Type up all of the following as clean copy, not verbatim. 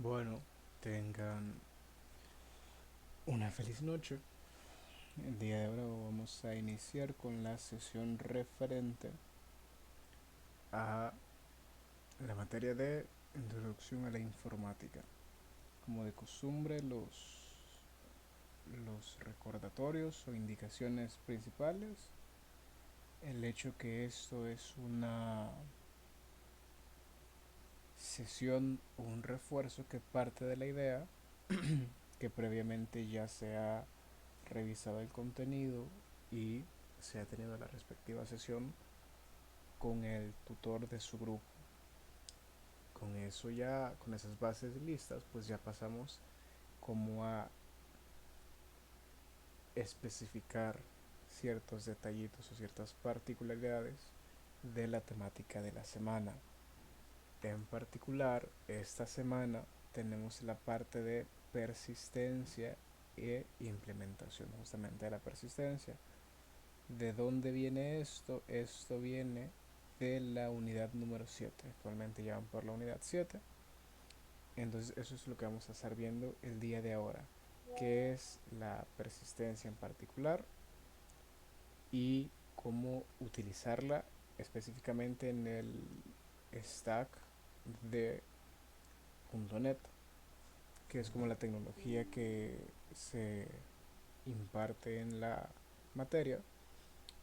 Bueno, tengan una feliz noche. El día de hoy vamos a iniciar con la sesión referente a la materia de introducción a la informática. Como de costumbre, los recordatorios o indicaciones principales. El hecho que esto es una sesión o un refuerzo que parte de la idea que previamente ya se ha revisado el contenido y se ha tenido la respectiva sesión con el tutor de su grupo. Con eso ya, con esas bases listas, pues ya pasamos como a especificar ciertos detallitos o ciertas particularidades de la temática de la semana. En particular, esta semana tenemos la parte de persistencia e implementación justamente de la persistencia. ¿De dónde viene esto? Esto viene de la unidad número 7. Actualmente ya van por la unidad 7. Entonces eso es lo que vamos a estar viendo el día de ahora. ¿Qué es la persistencia en particular? Y cómo utilizarla específicamente en el stack de .NET, que es como la tecnología que se imparte en la materia.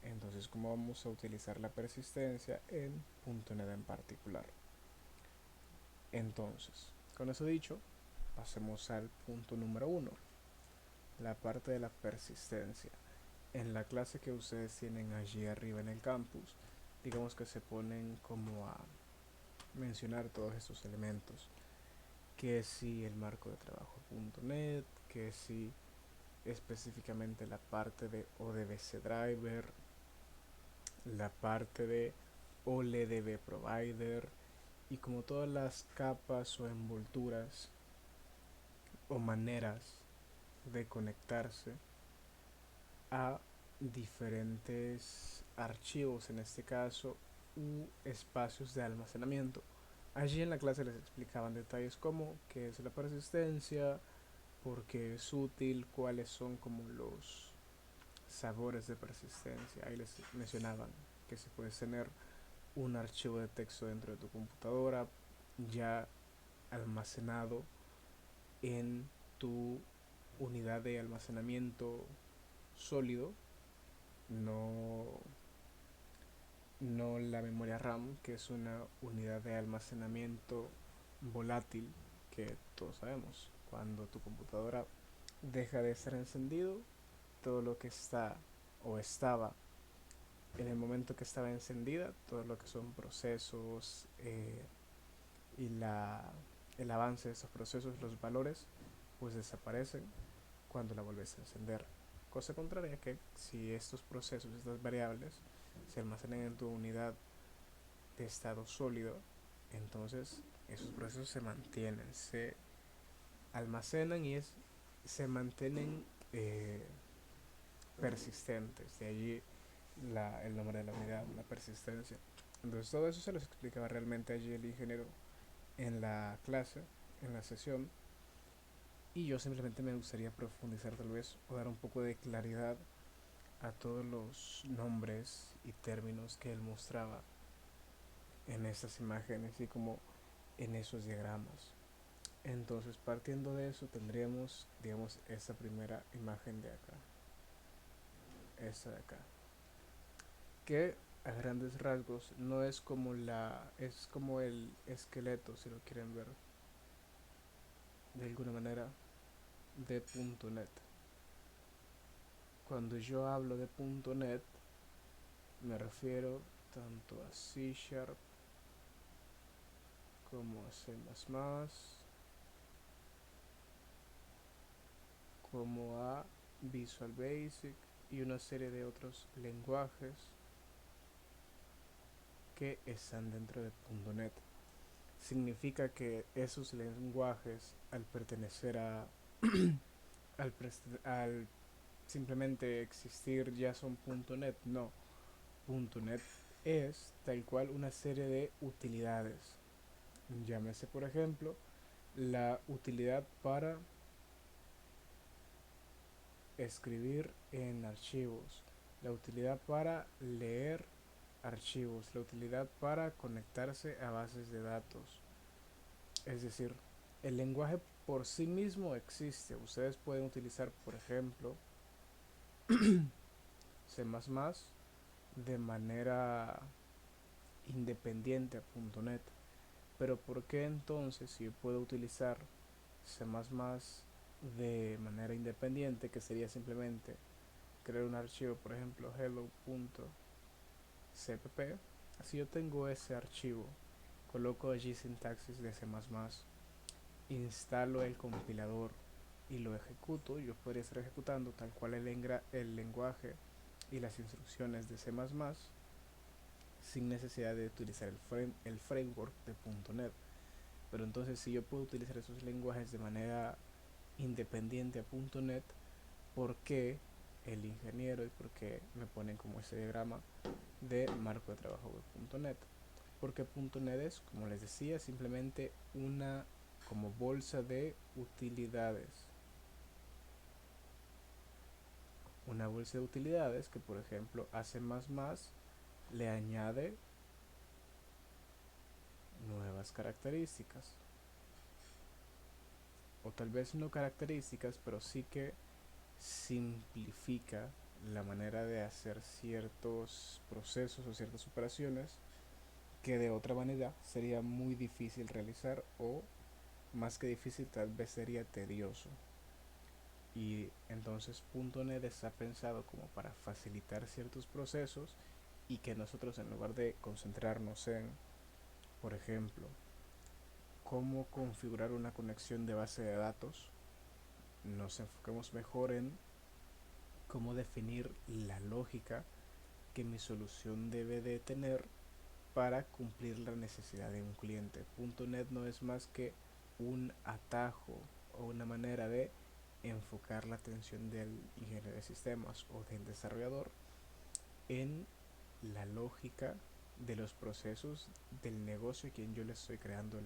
Entonces, ¿cómo vamos a utilizar la persistencia en .NET en particular? Entonces, con eso dicho, pasemos al punto número uno, la parte de la persistencia. En la clase que ustedes tienen allí arriba en el campus, digamos que se ponen como a mencionar todos estos elementos, que si el marco de trabajo .NET, que si específicamente la parte de ODBC Driver, la parte de OLEDB Provider y como todas las capas o envolturas o maneras de conectarse a diferentes archivos, en este caso, u espacios de almacenamiento. Allí en la clase les explicaban detalles como qué es la persistencia, por qué es útil, cuáles son como los sabores de persistencia. Ahí les mencionaban que si puedes tener un archivo de texto dentro de tu computadora ya almacenado en tu unidad de almacenamiento sólido, no, no la memoria RAM, que es una unidad de almacenamiento volátil, que todos sabemos, cuando tu computadora deja de estar encendido, todo lo que está o estaba en el momento que estaba encendida, todo lo que son procesos y el avance de esos procesos, los valores, pues desaparecen cuando la vuelves a encender. Cosa contraria que si estos procesos, estas variables, se almacenan en tu unidad de estado sólido, entonces esos procesos se mantienen, se almacenan y se mantienen persistentes. De allí el nombre de la unidad, la persistencia. Entonces todo eso se los explicaba realmente allí el ingeniero en la clase, en la sesión, y yo simplemente me gustaría profundizar tal vez o dar un poco de claridad a todos los nombres y términos que él mostraba en estas imágenes y como en esos diagramas. Entonces, partiendo de eso, tendríamos, digamos, esta primera imagen de acá, esta de acá, que a grandes rasgos no es como es como el esqueleto, si lo quieren ver de alguna manera, de .NET. Cuando yo hablo de .NET, me refiero tanto a C Sharp como a C++, como a Visual Basic y una serie de otros lenguajes que están dentro de .NET. Significa que esos lenguajes, al pertenecer a al, al simplemente existir, ya son .NET. No, .NET es tal cual una serie de utilidades. Llámese por ejemplo La utilidad para escribir en archivos, la utilidad para leer archivos, la utilidad para conectarse a bases de datos. Es decir, el lenguaje por sí mismo existe. Ustedes pueden utilizar, por ejemplo, C++ de manera independiente a .NET. Pero ¿por qué entonces si yo puedo utilizar C++ de manera independiente, que sería simplemente crear un archivo, por ejemplo, hello.cpp? Si yo tengo ese archivo, coloco allí sintaxis de C++, instalo el compilador y lo ejecuto, yo podría estar ejecutando tal cual el lenguaje y las instrucciones de C++ sin necesidad de utilizar el framework de .NET. Pero entonces si yo puedo utilizar esos lenguajes de manera independiente a .NET, ¿por qué el ingeniero y por qué me ponen como ese diagrama de marco de trabajo de .NET? Porque .NET es, como les decía, simplemente una como bolsa de utilidades. Una bolsa de utilidades que, por ejemplo, hace le añade nuevas características, o tal vez no características, pero sí que simplifica la manera de hacer ciertos procesos o ciertas operaciones que de otra manera sería muy difícil realizar, o más que difícil tal vez sería tedioso. Y entonces .NET está pensado como para facilitar ciertos procesos y que nosotros, en lugar de concentrarnos en, por ejemplo, cómo configurar una conexión de base de datos, nos enfoquemos mejor en cómo definir la lógica que mi solución debe de tener para cumplir la necesidad de un cliente. .NET no es más que un atajo o una manera de enfocar la atención del ingeniero de sistemas o del desarrollador en la lógica de los procesos del negocio a quien yo le estoy creando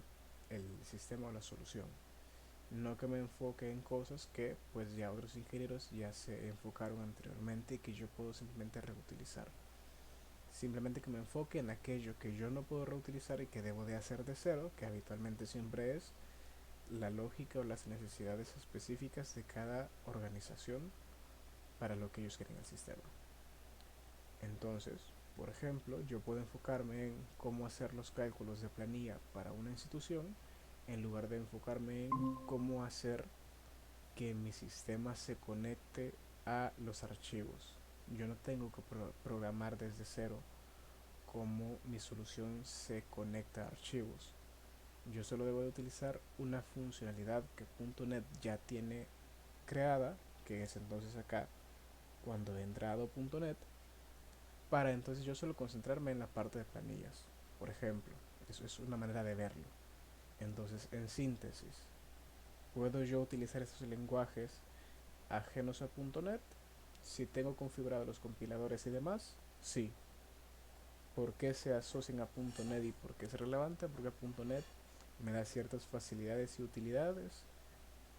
el sistema o la solución. No que me enfoque en cosas que pues ya otros ingenieros ya se enfocaron anteriormente y que yo puedo simplemente reutilizar. Simplemente que me enfoque en aquello que yo no puedo reutilizar y que debo de hacer de cero, que habitualmente siempre es la lógica o las necesidades específicas de cada organización para lo que ellos quieren el sistema. Entonces, por ejemplo, yo puedo enfocarme en cómo hacer los cálculos de planilla para una institución en lugar de enfocarme en cómo hacer que mi sistema se conecte a los archivos. Yo no tengo que programar desde cero cómo mi solución se conecta a archivos. Yo solo debo de utilizar una funcionalidad que .NET ya tiene creada, que es entonces acá cuando he entrado a .NET, para entonces yo solo concentrarme en la parte de planillas, por ejemplo. Eso es una manera de verlo. Entonces, en síntesis, ¿puedo yo utilizar estos lenguajes ajenos a .NET? Si tengo configurados los compiladores y demás, sí. ¿Por qué se asocian a .NET y por qué es relevante? Porque .NET me da ciertas facilidades y utilidades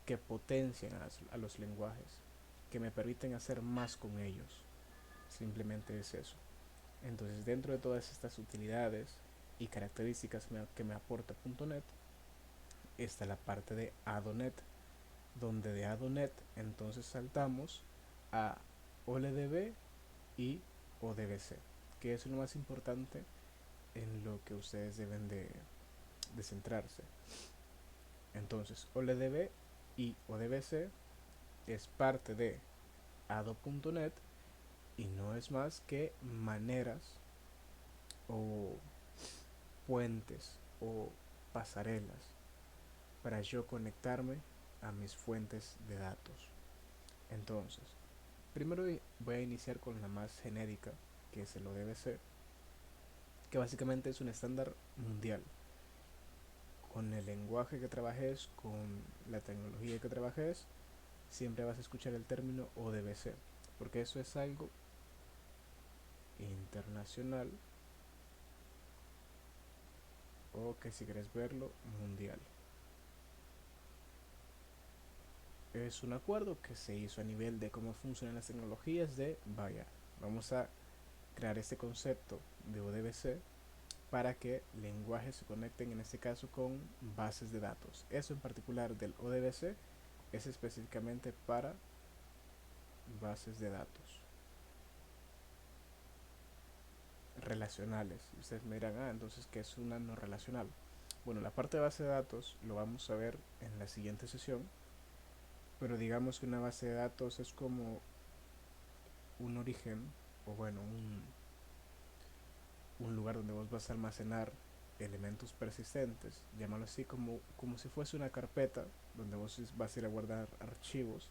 que potencian a los lenguajes, que me permiten hacer más con ellos. Simplemente es eso. Entonces, dentro de todas estas utilidades y características que me aporta .NET, está la parte de ADONET, donde de ADONET entonces saltamos a OLDB y ODBC, que es lo más importante en lo que ustedes deben de centrarse. Entonces, OLDB y ODBC es parte de ADO.NET y no es más que maneras o puentes o pasarelas para yo conectarme a mis fuentes de datos. Entonces, primero voy a iniciar con la más genérica, que es el ODBC, que básicamente es un estándar mundial. Con el lenguaje que trabajes, con la tecnología que trabajes, siempre vas a escuchar el término ODBC, porque eso es algo internacional, o que si quieres verlo, mundial. Es un acuerdo que se hizo a nivel de cómo funcionan las tecnologías de, vaya, vamos a crear este concepto de ODBC para que lenguajes se conecten en este caso con bases de datos. Eso en particular del ODBC es específicamente para bases de datos relacionales. Ustedes me dirán, entonces, ¿qué es una no relacional? Bueno, la parte de base de datos lo vamos a ver en la siguiente sesión, pero digamos que una base de datos es como un origen, o bueno, un lugar donde vos vas a almacenar elementos persistentes, llámalo así como si fuese una carpeta donde vos vas a ir a guardar archivos,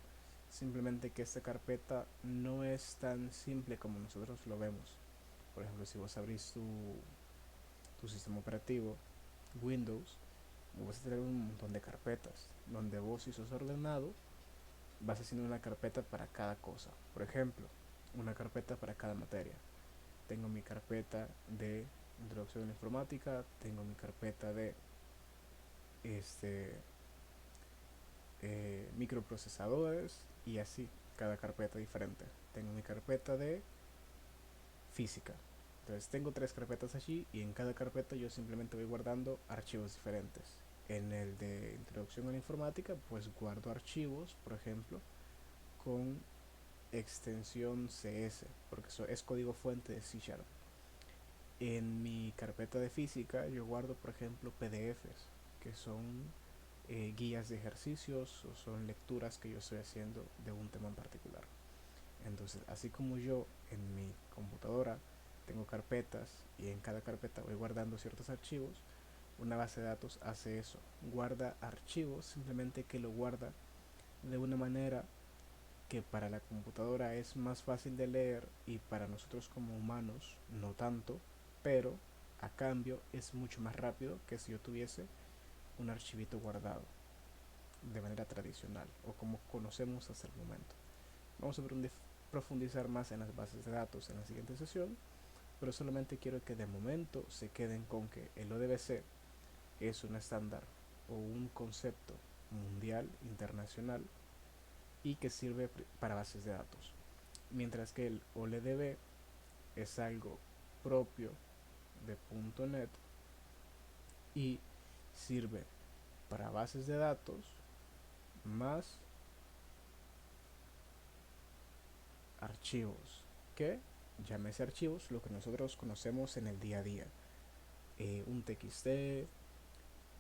simplemente que esta carpeta no es tan simple como nosotros lo vemos. Por ejemplo, si vos abrís tu sistema operativo Windows, vas a tener un montón de carpetas donde vos, si sos ordenado, vas haciendo una carpeta para cada cosa. Por ejemplo, una carpeta para cada materia. Tengo mi carpeta de introducción a la informática, tengo mi carpeta de este microprocesadores y así, cada carpeta diferente. Tengo mi carpeta de física. Entonces tengo tres carpetas allí y en cada carpeta yo simplemente voy guardando archivos diferentes. En el de introducción a la informática, pues guardo archivos, por ejemplo, con extensión CS, porque eso es código fuente de C Sharp. En mi carpeta de física yo guardo, por ejemplo, PDFs, que son guías de ejercicios o son lecturas que yo estoy haciendo de un tema en particular. Entonces, así como yo en mi computadora tengo carpetas y en cada carpeta voy guardando ciertos archivos, una base de datos hace eso, guarda archivos, simplemente que lo guarda de una manera que para la computadora es más fácil de leer y para nosotros como humanos no tanto, pero a cambio es mucho más rápido que si yo tuviese un archivito guardado de manera tradicional o como conocemos hasta el momento. Vamos a profundizar más en las bases de datos en la siguiente sesión, pero solamente quiero que de momento se queden con que el ODBC es un estándar o un concepto mundial, internacional, y que sirve para bases de datos, mientras que el OLDB es algo propio de .NET y sirve para bases de datos más archivos, que llámese archivos lo que nosotros conocemos en el día a día, un TXT,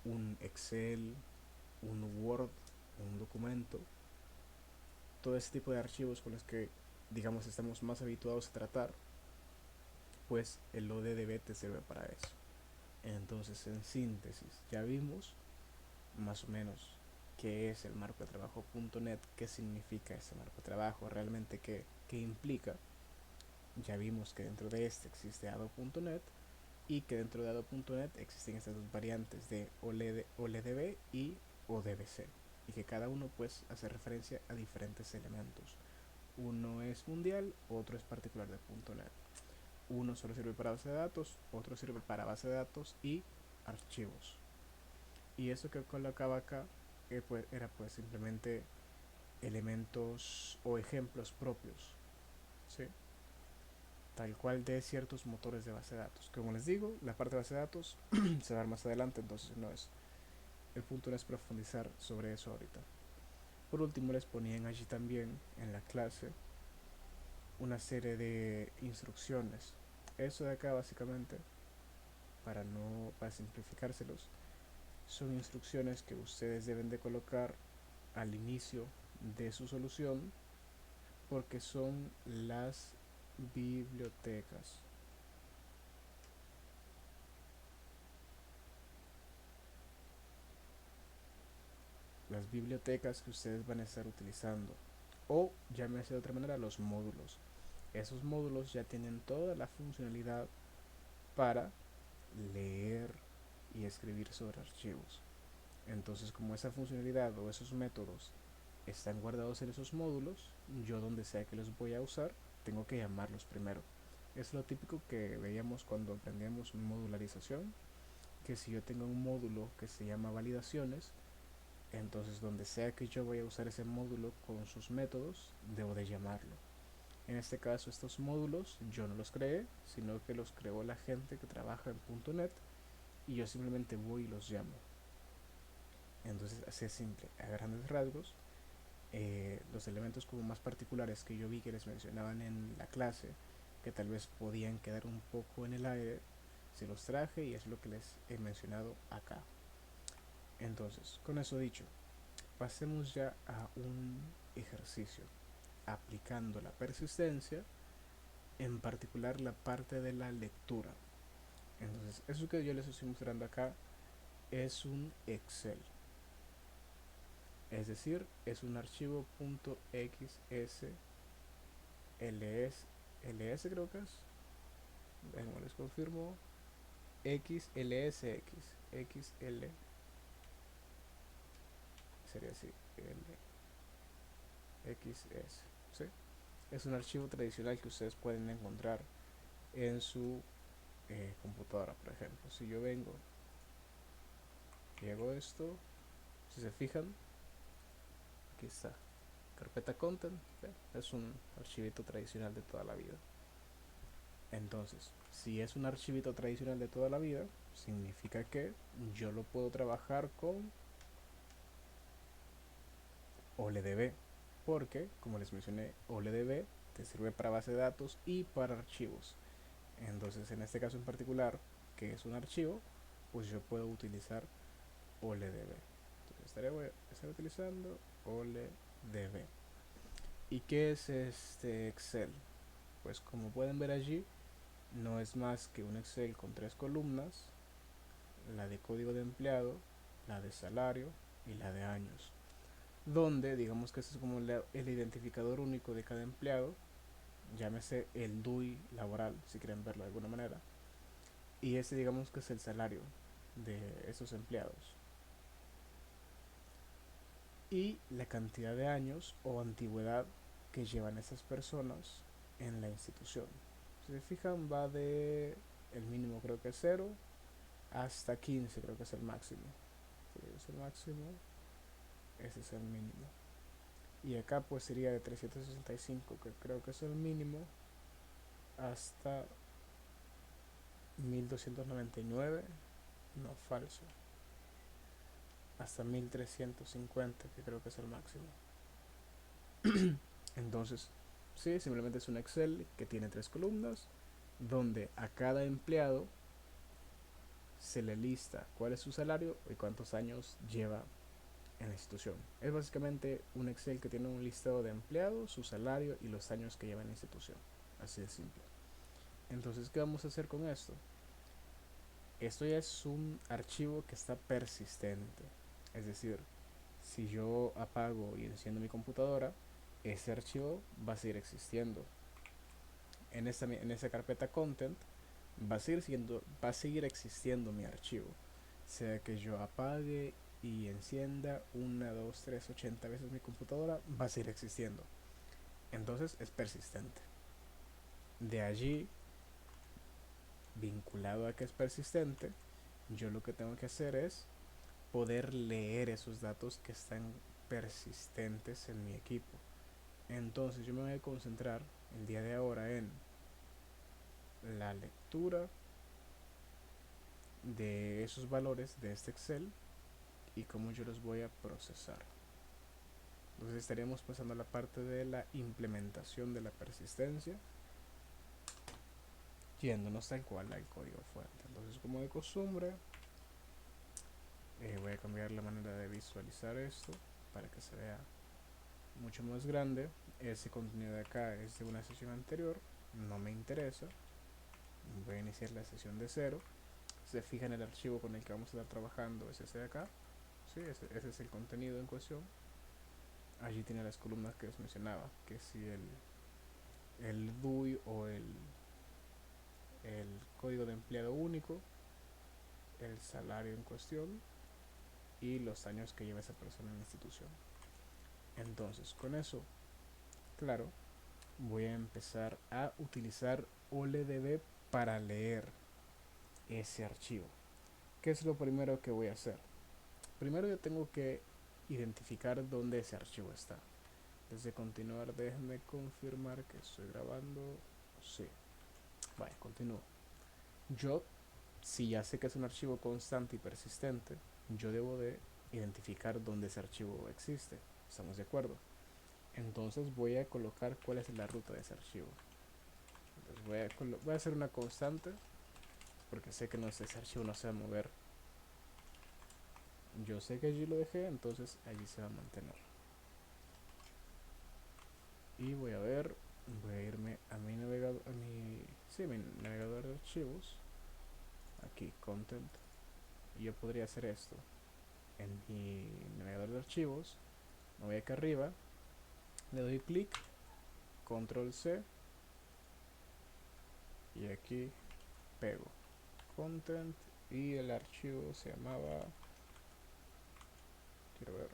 un Excel, un Word, un documento, todo ese tipo de archivos con los que digamos estamos más habituados a tratar, pues el ODDB te sirve para eso. Entonces, en síntesis, ya vimos más o menos qué es el marco de trabajo.net, qué significa ese marco de trabajo, realmente qué implica. Ya vimos que dentro de este existe ADO.net y que dentro de ADO.net existen estas dos variantes de OLDB y ODBC y que cada uno pues hace referencia a diferentes elementos. Uno es mundial, otro es particular de .NET. Uno solo sirve para base de datos, otro sirve para base de datos y archivos. Y eso que colocaba acá pues, era pues simplemente elementos o ejemplos propios, ¿sí? Tal cual de ciertos motores de base de datos. Como les digo, la parte de base de datos se va a dar más adelante, entonces no es. El punto no es profundizar sobre eso ahorita. Por último, les ponían allí también en la clase una serie de instrucciones. Eso de acá básicamente, para simplificárselos, son instrucciones que ustedes deben de colocar al inicio de su solución porque son las bibliotecas. Las bibliotecas que ustedes van a estar utilizando. O llámese de otra manera los módulos. Esos módulos ya tienen toda la funcionalidad para leer y escribir sobre archivos. Entonces, como esa funcionalidad o esos métodos están guardados en esos módulos, yo donde sea que los voy a usar, tengo que llamarlos primero. Es lo típico que veíamos cuando aprendíamos modularización, que si yo tengo un módulo que se llama validaciones, Entonces, donde sea que yo vaya a usar ese módulo con sus métodos, debo de llamarlo. En este caso, estos módulos yo no los creé, sino que los creó la gente que trabaja en .NET y yo simplemente voy y los llamo. Entonces, así es simple, a grandes rasgos. Los elementos como más particulares que yo vi que les mencionaban en la clase, que tal vez podían quedar un poco en el aire, se los traje y es lo que les he mencionado acá. Entonces, con eso dicho, pasemos ya a un ejercicio aplicando la persistencia, en particular la parte de la lectura. Entonces, eso que yo les estoy mostrando acá es un Excel, es decir, es un archivo .xsls, ls creo que es, vengo, les confirmo, xlsx, xl, sería así, xs, ¿sí? Es un archivo tradicional que ustedes pueden encontrar en su computadora, por ejemplo. Si yo vengo y hago esto, si se fijan, aquí está, carpeta content, ¿sí? Es un archivito tradicional de toda la vida. Entonces, si es un archivito tradicional de toda la vida, significa que yo lo puedo trabajar con OLEDB, porque, como les mencioné, OLEDB te sirve para base de datos y para archivos. Entonces, en este caso en particular, que es un archivo, pues yo puedo utilizar OLEDB. Entonces, estaré utilizando OLEDB. ¿Y qué es este Excel? Pues como pueden ver allí, no es más que un Excel con tres columnas: la de código de empleado, la de salario y la de años, donde digamos que este es como el identificador único de cada empleado, llámese el DUI laboral si quieren verlo de alguna manera, y ese digamos que es el salario de esos empleados y la cantidad de años o antigüedad que llevan esas personas en la institución. Si se fijan, va de el mínimo creo que es 0 hasta 15, creo que es el máximo. Es el máximo, ese es el mínimo. Y acá pues sería de 365, que creo que es el mínimo, hasta 1299, no, falso, hasta 1350, que creo que es el máximo. Entonces, sí, simplemente es un Excel que tiene tres columnas, donde a cada empleado se le lista cuál es su salario y cuántos años lleva en la institución. Es básicamente un Excel que tiene un listado de empleados, su salario y los años que lleva en la institución. Así de simple. Entonces, ¿qué vamos a hacer con esto? Esto ya es un archivo que está persistente. Es decir, si yo apago y enciendo mi computadora, ese archivo va a seguir existiendo. En esa carpeta content va a seguir existiendo mi archivo. Sea que yo apague y encienda 1, 2, 3, 80 veces mi computadora, va a seguir existiendo. Entonces es persistente. De allí, vinculado a que es persistente, yo lo que tengo que hacer es poder leer esos datos que están persistentes en mi equipo. Entonces yo me voy a concentrar el día de ahora en la lectura de esos valores de este Excel y cómo yo los voy a procesar. Entonces estaríamos pasando a la parte de la implementación de la persistencia, yéndonos tal cual al código fuente. Entonces, como de costumbre, voy a cambiar la manera de visualizar esto para que se vea mucho más grande. Ese contenido de acá es de una sesión anterior, no me interesa. Voy a iniciar la sesión de cero. Se fija en el archivo con el que vamos a estar trabajando, es ese de acá. Sí, ese es el contenido en cuestión. Allí tiene las columnas que les mencionaba, que si el DUI o el código de empleado único, el salario en cuestión y los años que lleva esa persona en la institución. Entonces, con eso, claro, voy a empezar a utilizar OLEDB para leer ese archivo. ¿Qué es lo primero que voy a hacer? Primero yo tengo que identificar dónde ese archivo está. Antes de continuar, déjenme confirmar que estoy grabando. Sí, vaya, continúo. Yo, si ya sé que es un archivo constante y persistente, yo debo de identificar dónde ese archivo existe. ¿Estamos de acuerdo? Entonces voy a colocar cuál es la ruta de ese archivo. Entonces voy a hacer una constante porque sé que ese archivo no se va a mover. Yo sé que allí lo dejé, entonces allí se va a mantener. Y voy a irme a mi navegador, mi navegador de archivos. Aquí, content. Y yo podría hacer esto. En mi navegador de archivos, me voy acá arriba, le doy clic, control C, y aquí pego content, y el archivo se llamaba, quiero ver,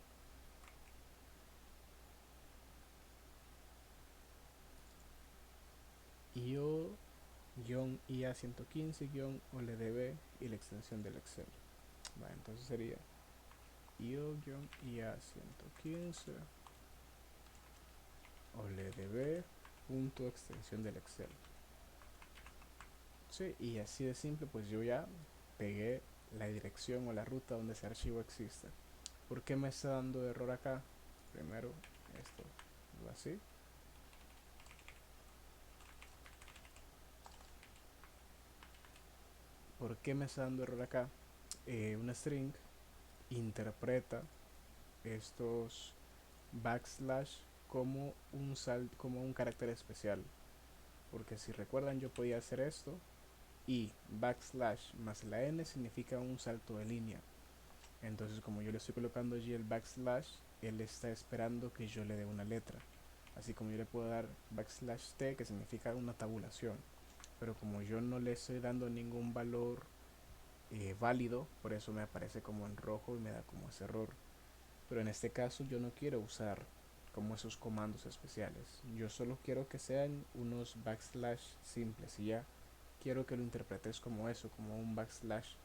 io-ia115-oldb y la extensión del Excel. Vale, entonces sería io-ia115 oldb punto extensión del Excel. Sí, y así de simple, pues yo ya pegué la dirección o la ruta donde ese archivo existe. ¿Por qué me está dando error acá? Primero esto va así. ¿Por qué me está dando error acá? Una string interpreta estos backslash como un carácter especial. Porque si recuerdan, yo podía hacer esto y backslash más la n significa un salto de línea. Entonces, como yo le estoy colocando allí el backslash, él está esperando que yo le dé una letra. Así como yo le puedo dar backslash t, que significa una tabulación. Pero como yo no le estoy dando ningún valor válido, por eso me aparece como en rojo y me da como ese error. Pero en este caso yo no quiero usar como esos comandos especiales. Yo solo quiero que sean unos backslash simples y ya. Quiero que lo interpretes como eso, como un backslash,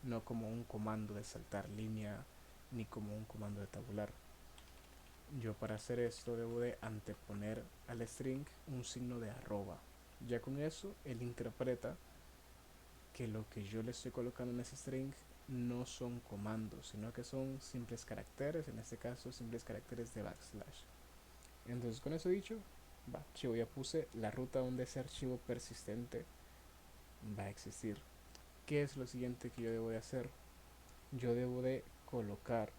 no como un comando de saltar línea ni como un comando de tabular. Yo para hacer esto debo de anteponer al string un signo de arroba. Ya con eso él interpreta que lo que yo le estoy colocando en ese string no son comandos, sino que son simples caracteres, en este caso simples caracteres de backslash. Entonces con eso dicho, yo ya puse la ruta donde ese archivo persistente va a existir. ¿Qué es lo siguiente que yo debo de hacer? Yo debo de colocar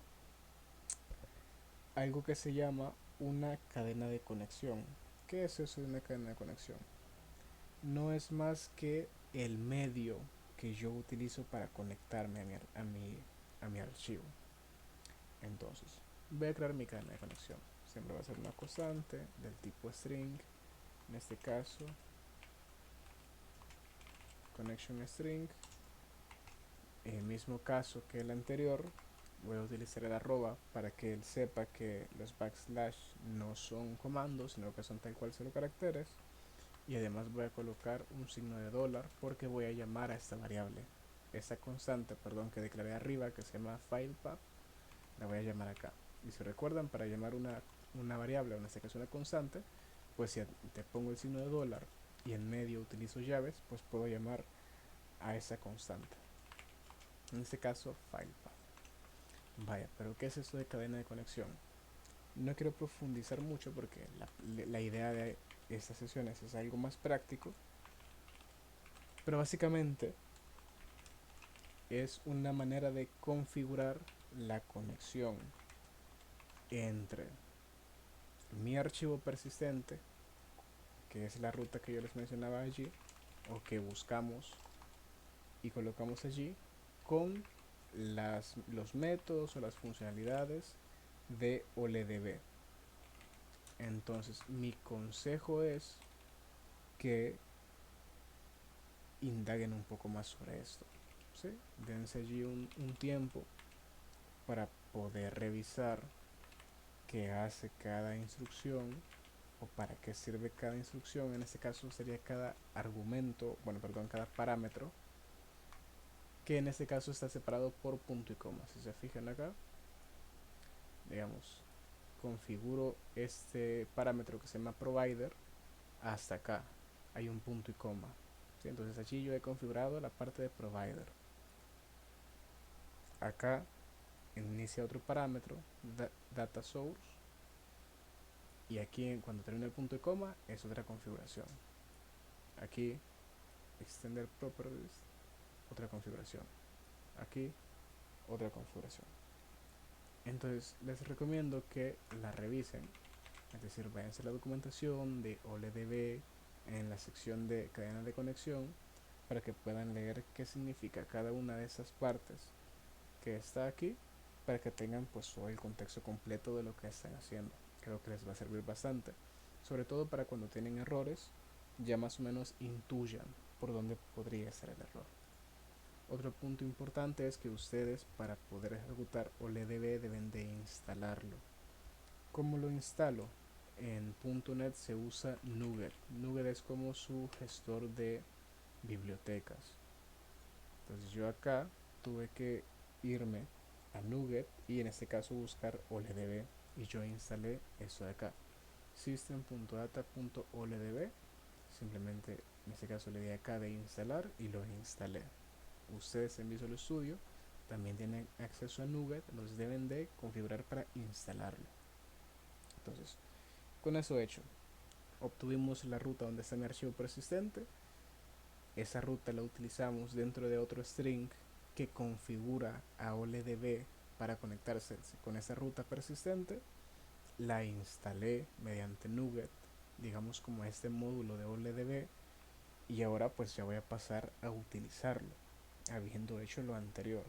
algo que se llama una cadena de conexión. ¿Qué es eso de una cadena de conexión? No es más que el medio que yo utilizo para conectarme a mi archivo. Entonces, voy a crear mi cadena de conexión. Siempre va a ser una constante del tipo string. En este caso, connection string. En el mismo caso que el anterior, voy a utilizar el arroba para que él sepa que los backslash no son comandos, sino que son tal cual solo caracteres. Y además voy a colocar un signo de dólar porque voy a llamar a esta variable. Esta constante, perdón, que declaré arriba, que se llama filepath, la voy a llamar acá. Y si recuerdan, para llamar una variable, o en este caso una constante, pues si te pongo el signo de dólar y en medio utilizo llaves, pues puedo llamar a esa constante. En este caso, filepath. Vaya, pero ¿qué es esto de cadena de conexión? No quiero profundizar mucho porque la idea de estas sesiones es algo más práctico, pero básicamente es una manera de configurar la conexión entre mi archivo persistente, que es la ruta que yo les mencionaba allí, o que buscamos y colocamos allí, con los métodos o las funcionalidades de OLEDB. Entonces, mi consejo es que indaguen un poco más sobre esto. ¿Sí? Dense allí un tiempo para poder revisar qué hace cada instrucción o para qué sirve cada instrucción. En este caso sería cada argumento, bueno, perdón, cada parámetro, que en este caso está separado por punto y coma. Si se fijan acá, digamos, configuro este parámetro que se llama provider hasta acá, hay un punto y coma, ¿sí? Entonces allí yo he configurado la parte de provider. Acá inicia otro parámetro, data source, y aquí cuando termina el punto y coma es otra configuración. Aquí extender properties, otra configuración. Aquí otra configuración. Entonces les recomiendo que la revisen, es decir, váyanse a la documentación de OLEDB en la sección de cadena de conexión para que puedan leer qué significa cada una de esas partes que está aquí, para que tengan pues todo el contexto completo de lo que están haciendo. Creo que les va a servir bastante, sobre todo para cuando tienen errores, ya más o menos intuyan por dónde podría ser el error. Otro punto importante es que ustedes, para poder ejecutar OLEDB, deben de instalarlo. ¿Cómo lo instalo? En .NET se usa NuGet. NuGet es como su gestor de bibliotecas. Entonces yo acá tuve que irme a NuGet y en este caso buscar OLEDB, y yo instalé esto de acá, system.data.oldb. Simplemente en este caso le di acá de instalar y lo instalé. Ustedes en Visual Studio también tienen acceso a NuGet, los deben de configurar para instalarlo. Entonces, con eso hecho, obtuvimos la ruta donde está mi archivo persistente. Esa ruta la utilizamos dentro de otro string que configura a OLEDB para conectarse con esa ruta persistente. La instalé mediante NuGet, digamos como este módulo de OLEDB, y ahora pues ya voy a pasar a utilizarlo, habiendo hecho lo anterior.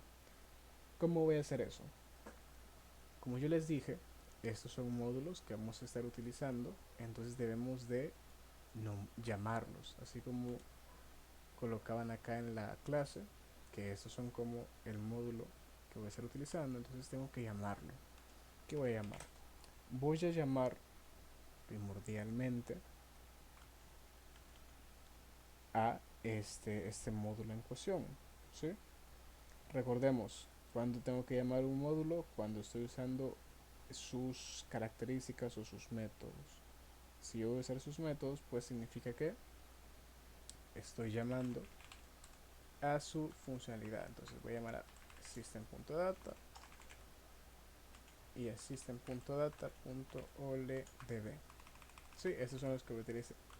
¿Cómo voy a hacer eso? Como yo les dije, estos son módulos que vamos a estar utilizando, entonces debemos de no llamarlos, así como colocaban acá en la clase, que estos son como el módulo que voy a estar utilizando, entonces tengo que llamarlo. ¿Qué voy a llamar? Voy a llamar primordialmente a este módulo en cuestión, ¿sí? Recordemos, cuando tengo que llamar un módulo, cuando estoy usando sus características o sus métodos. Si yo voy a usar sus métodos, pues significa que estoy llamando a su funcionalidad. Entonces voy a llamar a system.data y a system.data.oldb. Sí, estos son los que voy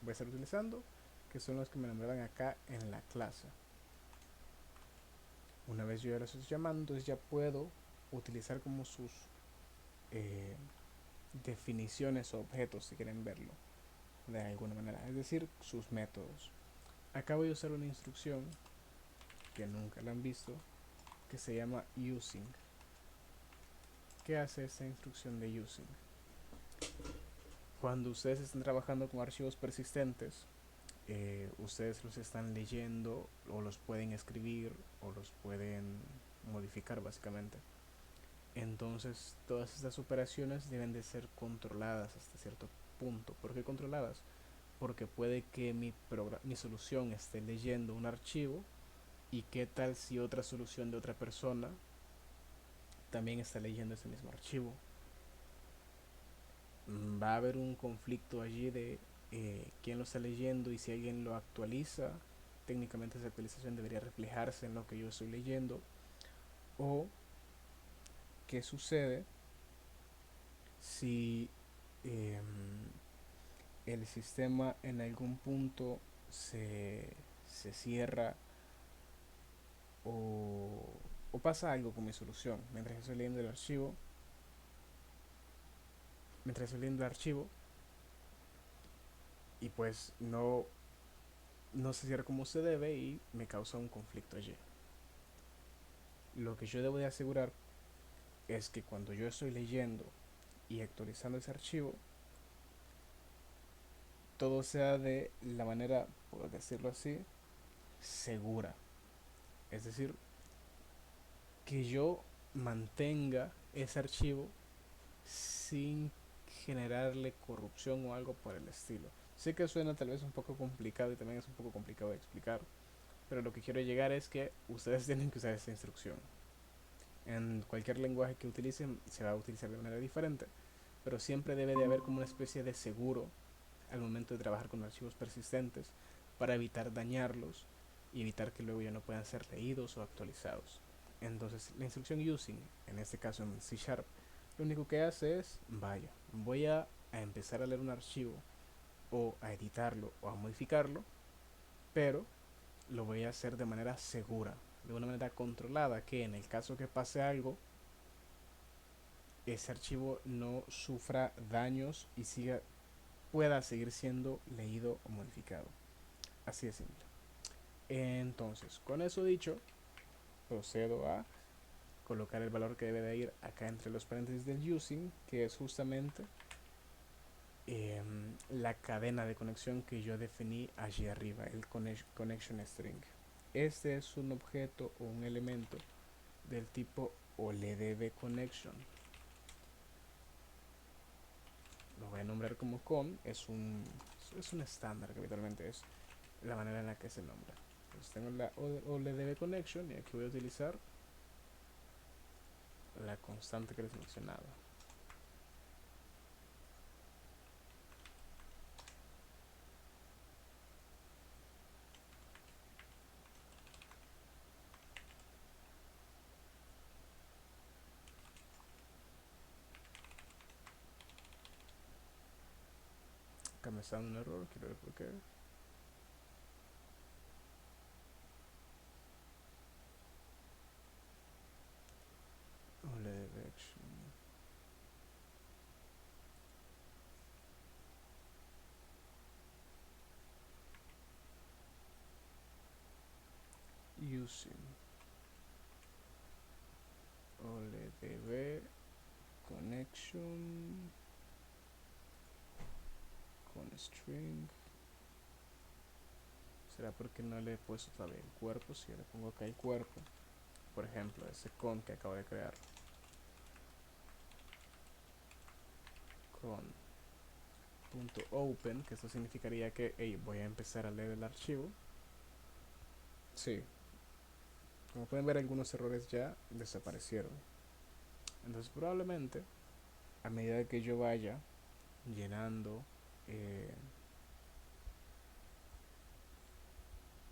a estar utilizando, que son los que me nombraban acá en la clase. Una vez yo ya los estoy llamando, entonces ya puedo utilizar como sus eh, definiciones o objetos, si quieren verlo de alguna manera, es decir, sus métodos. Acá voy a usar una instrucción que nunca la han visto, que se llama using. ¿Qué hace esta instrucción de using? Cuando ustedes están trabajando con archivos persistentes, ustedes los están leyendo o los pueden escribir o los pueden modificar básicamente. Entonces todas estas operaciones deben de ser controladas hasta cierto punto. ¿Por qué controladas? Porque puede que mi solución esté leyendo un archivo, y qué tal si otra solución de otra persona también está leyendo ese mismo archivo. Va a haber un conflicto allí de quién lo está leyendo, y si alguien lo actualiza, técnicamente esa actualización debería reflejarse en lo que yo estoy leyendo. O qué sucede si eh, el sistema en algún punto se cierra, o, o pasa algo con mi solución mientras estoy leyendo el archivo. Mientras estoy leyendo el archivo y pues no se cierra como se debe y me causa un conflicto allí. Lo que yo debo de asegurar es que cuando yo estoy leyendo y actualizando ese archivo, todo sea de la manera, por decirlo así, segura. Es decir, que yo mantenga ese archivo sin generarle corrupción o algo por el estilo. Sé que suena tal vez un poco complicado y también es un poco complicado de explicar, pero lo que quiero llegar es que ustedes tienen que usar esta instrucción. En cualquier lenguaje que utilicen se va a utilizar de manera diferente, pero siempre debe de haber como una especie de seguro al momento de trabajar con archivos persistentes para evitar dañarlos y evitar que luego ya no puedan ser leídos o actualizados. Entonces la instrucción using, en este caso en C Sharp, lo único que hace es, vaya, voy a empezar a leer un archivo o a editarlo o a modificarlo, pero lo voy a hacer de manera segura, de una manera controlada, que en el caso que pase algo, ese archivo no sufra daños y pueda seguir siendo leído o modificado. Así de simple. Entonces, con eso dicho, procedo a colocar el valor que debe de ir acá entre los paréntesis del using, que es justamente la cadena de conexión que yo definí allí arriba, el connection string. Este es un objeto o un elemento del tipo OLEDB connection. Lo voy a nombrar como con, es un estándar que habitualmente es la manera en la que se nombra. Entonces tengo la OLEDB connection y aquí voy a utilizar la constante que les mencionaba. Acá me está dando un error, quiero ver por qué. OLEDB action. Using OLEDB connection con string. ¿Será porque no le he puesto todavía el cuerpo? Si le pongo acá el cuerpo, por ejemplo, ese con que acabo de crear, con .open, que esto significaría que hey, voy a empezar a leer el archivo. Sí, como pueden ver, algunos errores ya desaparecieron. Entonces probablemente a medida que yo vaya llenando eh,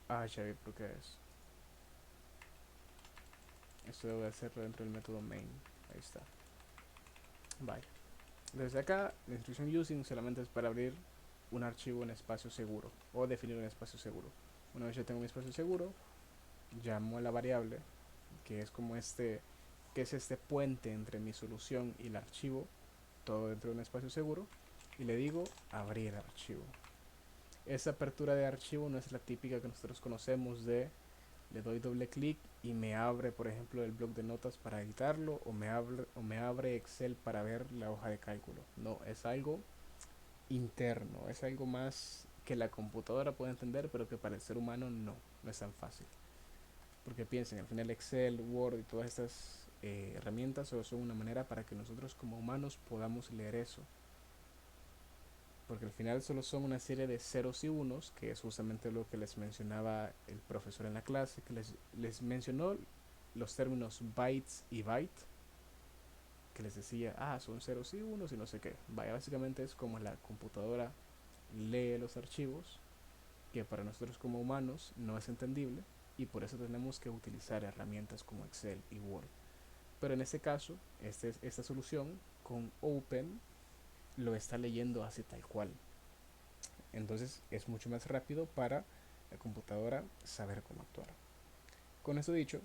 ya vi por qué es. Esto debo hacerlo dentro del método main. Ahí está. Vaya. Desde acá, la instrucción using solamente es para abrir un archivo en espacio seguro o definir un espacio seguro. Una vez yo tengo mi espacio seguro, llamo a la variable que es como que es este puente entre mi solución y el archivo, todo dentro de un espacio seguro, y le digo abrir archivo. Esa apertura de archivo no es la típica que nosotros conocemos de le doy doble clic y me abre, por ejemplo, el bloc de notas para editarlo, o me abre Excel para ver la hoja de cálculo. No, es algo interno, es algo más que la computadora puede entender, pero que para el ser humano no es tan fácil. Porque piensen, al final Excel, Word y todas estas herramientas solo son una manera para que nosotros como humanos podamos leer eso. Porque al final solo son una serie de ceros y unos, que es justamente lo que les mencionaba el profesor en la clase, que les mencionó los términos bytes y byte, que les decía, son ceros y unos y no sé qué. Vaya, básicamente es como la computadora lee los archivos, que para nosotros como humanos no es entendible, y por eso tenemos que utilizar herramientas como Excel y Word. Pero en este caso, esta solución con Open lo está leyendo así tal cual. Entonces es mucho más rápido para la computadora saber cómo actuar. Con eso dicho,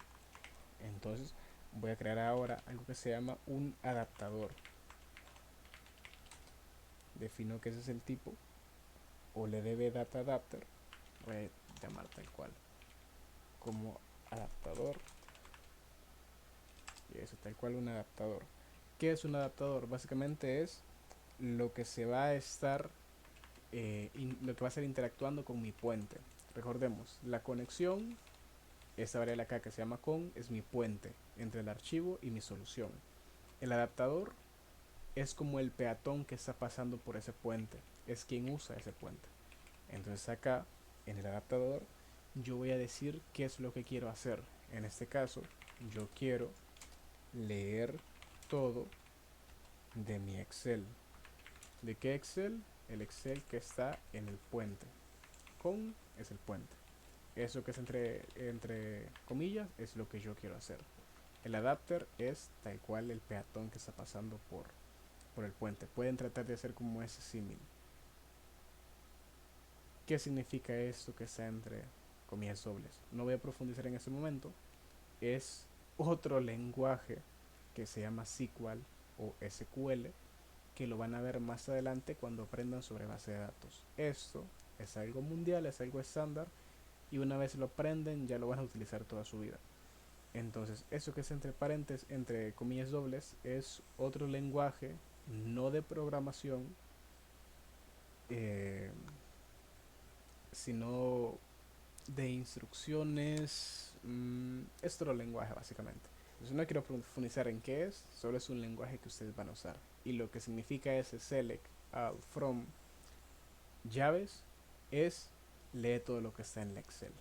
entonces voy a crear ahora algo que se llama un adaptador. Defino que ese es el tipo o le debe data adapter. Voy a llamar tal cual como adaptador, y eso tal cual un adaptador. ¿Qué es un adaptador? Básicamente es lo que se va a estar lo que va a estar interactuando con mi puente. Recordemos, la conexión, esta variable acá que se llama con, es mi puente entre el archivo y mi solución. El adaptador es como el peatón que está pasando por ese puente, es quien usa ese puente. Entonces acá, en el adaptador, yo voy a decir qué es lo que quiero hacer. En este caso, yo quiero leer todo de mi Excel. ¿De qué Excel? El Excel que está en el puente. Con es el puente. Eso que es entre comillas es lo que yo quiero hacer. El adapter es tal cual el peatón que está pasando por el puente. Pueden tratar de hacer como ese símil. ¿Qué significa esto que está entre comillas dobles? No voy a profundizar en ese momento. Es otro lenguaje que se llama SQL o SQL, que lo van a ver más adelante cuando aprendan sobre base de datos. Esto es algo mundial, es algo estándar, y una vez lo aprenden ya lo van a utilizar toda su vida. Entonces, eso que es entre paréntesis, entre comillas dobles, es otro lenguaje no de programación, eh, sino de instrucciones. Es otro lenguaje básicamente. Entonces, no quiero profundizar en qué es, solo es un lenguaje que ustedes van a usar. Y lo que significa ese select, from, llaves, es lee todo lo que está en el Excel.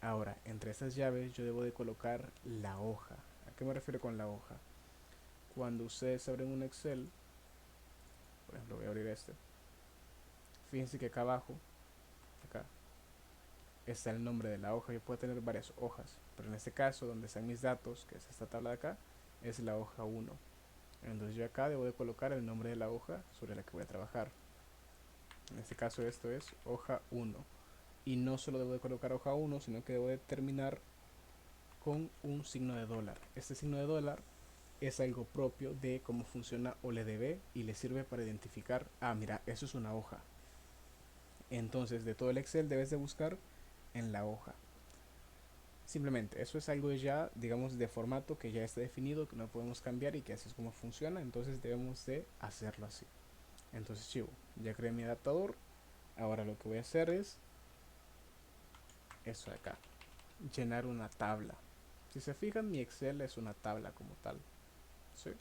Ahora, entre estas llaves yo debo de colocar la hoja. ¿A qué me refiero con la hoja? Cuando ustedes abren un Excel, por ejemplo, voy a abrir este. Fíjense que acá abajo, acá, está el nombre de la hoja. Yo puedo tener varias hojas, pero en este caso, donde están mis datos, que es esta tabla de acá, es la hoja 1. Entonces yo acá debo de colocar el nombre de la hoja sobre la que voy a trabajar. En este caso esto es hoja 1. Y no solo debo de colocar hoja 1, sino que debo de terminar con un signo de dólar. Este signo de dólar es algo propio de cómo funciona OLEDB y le sirve para identificar, mira, eso es una hoja. Entonces, de todo el Excel debes de buscar en la hoja. Simplemente, eso es algo ya, digamos, de formato que ya está definido, que no podemos cambiar y que así es como funciona. Entonces debemos de hacerlo así. Entonces, chivo, ya creé mi adaptador. Ahora lo que voy a hacer es eso de acá, llenar una tabla. Si se fijan, mi Excel es una tabla como tal, ¿sí?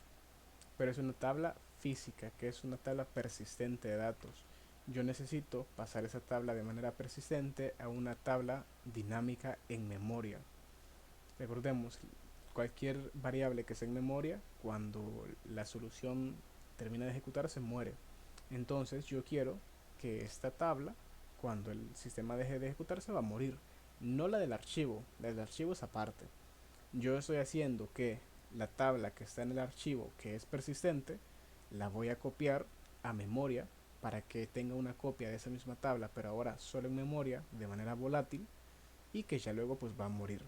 Pero es una tabla física, que es una tabla persistente de datos. Yo necesito pasar esa tabla de manera persistente a una tabla dinámica en memoria. Recordemos, cualquier variable que sea en memoria, cuando la solución termina de ejecutarse, muere. Entonces yo quiero que esta tabla, cuando el sistema deje de ejecutarse, va a morir. No la del archivo es aparte. Yo estoy haciendo que la tabla que está en el archivo, que es persistente, la voy a copiar a memoria para que tenga una copia de esa misma tabla, pero ahora solo en memoria, de manera volátil, y que ya luego pues va a morir.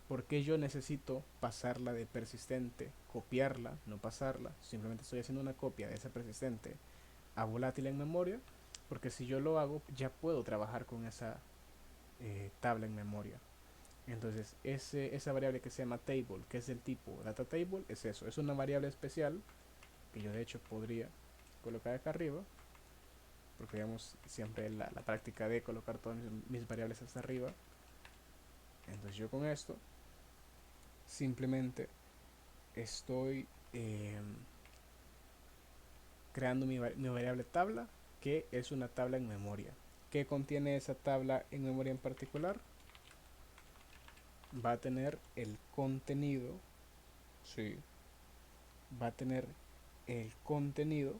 Porque yo necesito pasarla de persistente, copiarla, no pasarla, simplemente estoy haciendo una copia de esa persistente a volátil en memoria, porque si yo lo hago ya puedo trabajar con esa tabla en memoria. Entonces, esa variable que se llama table, que es del tipo data table, es eso. Es una variable especial que yo de hecho podría colocar acá arriba, porque digamos siempre la práctica de colocar todas mis variables hasta arriba. Entonces yo con esto simplemente estoy creando mi variable tabla, que es una tabla en memoria. ¿Qué contiene esa tabla en memoria en particular? Va a tener el contenido, sí, va a tener el contenido